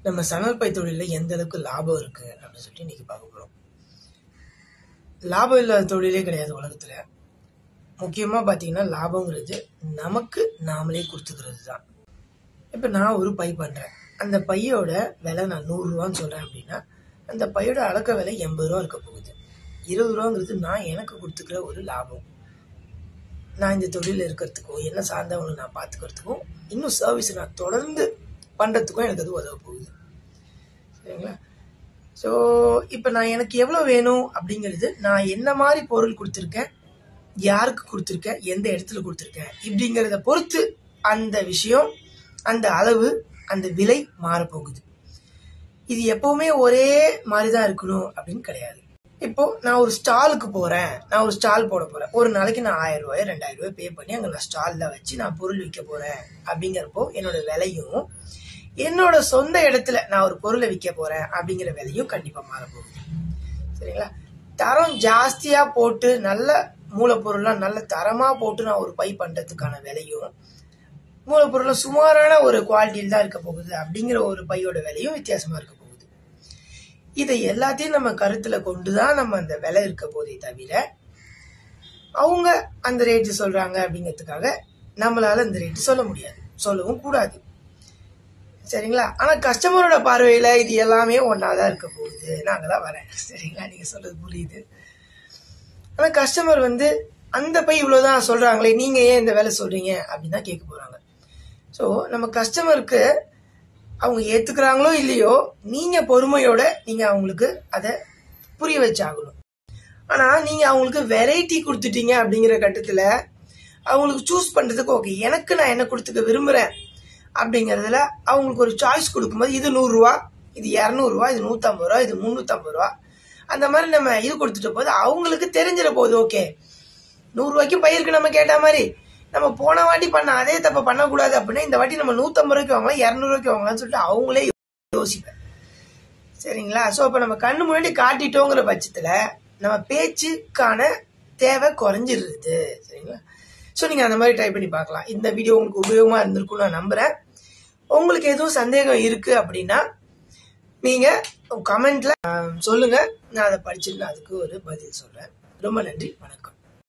நம்ம சணல் பை தொழில எந்த அளவுக்கு லாபம் இருக்கு அப்படின்னு சொல்லிட்டு இன்னைக்கு பார்க்க போறோம். லாபம் இல்லாத தொழிலே கிடையாது உலகத்துல. முக்கியமா பாத்தீங்கன்னா லாபம்ங்கிறது நமக்கு நாமளே கொடுத்துக்கிறது தான். இப்ப நான் ஒரு பை பண்றேன், அந்த பையோட விலை நான் 100 ரூபான்னு சொல்றேன் அப்படின்னா அந்த பையோட அடக்க விலை 80 ரூபா இருக்க போகுது. 20 ரூபாங்கிறது நான் எனக்கு கொடுத்துக்கிற ஒரு லாபம். நான் இந்த தொழில இருக்கிறதுக்கும் என்ன சார்ந்தவங்களை நான் பார்த்துக்கிறதுக்கும் இன்னும் சர்வீஸ் நான் தொடர்ந்து பண்றதுக்கும் எனக்கு அது உதவ போகுது. சரிங்களா? ஸோ இப்போ நான் எனக்கு எவ்வளோ வேணும் அப்படிங்கிறது, நான் என்ன மாதிரி பொருள் கொடுத்துருக்கேன், யாருக்கு கொடுத்துருக்கேன், எந்த இடத்துல கொடுத்துருக்கேன் இப்படிங்கிறத பொறுத்து அந்த விஷயம், அந்த அளவு, அந்த விலை மாறப்போகுது. இது எப்பவுமே ஒரே மாதிரி தான் இருக்கணும் அப்படின்னு கிடையாது. இப்போ நான் ஒரு ஸ்டாலுக்கு போறேன், நான் ஒரு ஸ்டால் போட போறேன், ஒரு நாளைக்கு நான் 1000 ரூபாய் 2000 ரூபாய் பே பண்ணி அங்கே நான் ஸ்டால்ல வச்சு நான் பொருள் விற்க போறேன் அப்படிங்கிறப்போ என்னோட விலையும், என்னோட சொந்த இடத்துல நான் ஒரு பொருளை விற்க போறேன் அப்படிங்கிற விலையும் கண்டிப்பா மாறப்போகுது. சரிங்களா? தரம் ஜாஸ்தியா போட்டு நல்ல மூலப்பொருள்லாம் நல்ல தரமா போட்டு நான் ஒரு பை பண்றதுக்கான விலையும், மூலப்பொருள் சுமாரான ஒரு குவாலிட்டியில் தான் இருக்க போகுது அப்படிங்கிற ஒரு பையோட விலையும் வித்தியாசமா இருக்க போகுது. இதை எல்லாத்தையும் நம்ம கருத்துல கொண்டுதான் நம்ம அந்த விலை இருக்க போதே தவிர, அவங்க அந்த ரேட்டு சொல்றாங்க அப்படிங்கிறதுக்காக நம்மளால அந்த ரேட்டு சொல்ல முடியாது, சொல்லவும் கூடாது. சரிங்களா? ஆனா கஸ்டமரோட பார்வையில இது எல்லாமே ஒன்னாதான் இருக்க போகுது, நாங்க தான் வரேன். சரிங்களா? நீங்க சொல்றது புரியுது. ஆனா கஸ்டமர் அந்த பை இவ்வளவுதான் சொல்றாங்களே, நீங்க ஏன் இந்த வேலை சொல்றீங்க அப்படின்னு தான் கேட்க போறாங்க. ஸோ நம்ம கஸ்டமருக்கு அவங்க ஏத்துக்கிறாங்களோ இல்லையோ, நீங்க பொறுமையோட நீங்க அவங்களுக்கு அதை புரிய வச்சாகணும். ஆனா நீங்க அவங்களுக்கு வெரைட்டி கொடுத்துட்டீங்க அப்படிங்கிற கட்டத்துல அவங்களுக்கு சூஸ் பண்றதுக்கு ஓகே, எனக்கு நான் என்ன கொடுத்துக்க விரும்புறேன் அப்படிங்கறதுல அவங்களுக்கு ஒரு சாய்ஸ் கொடுக்கும்போது, இது 100 ரூபா, இது 200 ரூபா, இது 150 ரூபா, இது 350 ரூபா, அந்த மாதிரி நம்ம இது கொடுத்துட்ட போது அவங்களுக்கு தெரிஞ்சிட போகுது. ஓகே, 100 ரூபாய்க்கு பயிருக்கு நம்ம கேட்ட மாதிரி நம்ம போன வாட்டி பண்ண அதே தப்ப பண்ணக்கூடாது அப்படின்னா இந்த வாட்டி நம்ம 150 ரூபாய்க்கு வாங்கலாம், 200 ரூபாய்க்கு வாங்கலாம்னு சொல்லிட்டு அவங்களே யோசிப்பேன். சரிங்களா? ஸோ அப்ப நம்ம கண்ணு முன்னாடி காட்டிட்டோங்கிற பட்சத்துல நம்ம பேச்சுக்கான தேவை குறைஞ்சிருது. சரிங்களா? ஸோ நீங்க அந்த மாதிரி ட்ரை பண்ணி பார்க்கலாம். இந்த வீடியோ உங்களுக்கு உபயோகமா இருந்திருக்கும் நான் நம்புறேன். உங்களுக்கு எதுவும் சந்தேகம் இருக்கு அப்படின்னா நீங்க கமெண்ட்ல சொல்லுங்க, நான் அதை படிச்சுட்டு அதுக்கு ஒரு பதில் சொல்றேன். ரொம்ப நன்றி, வணக்கம்.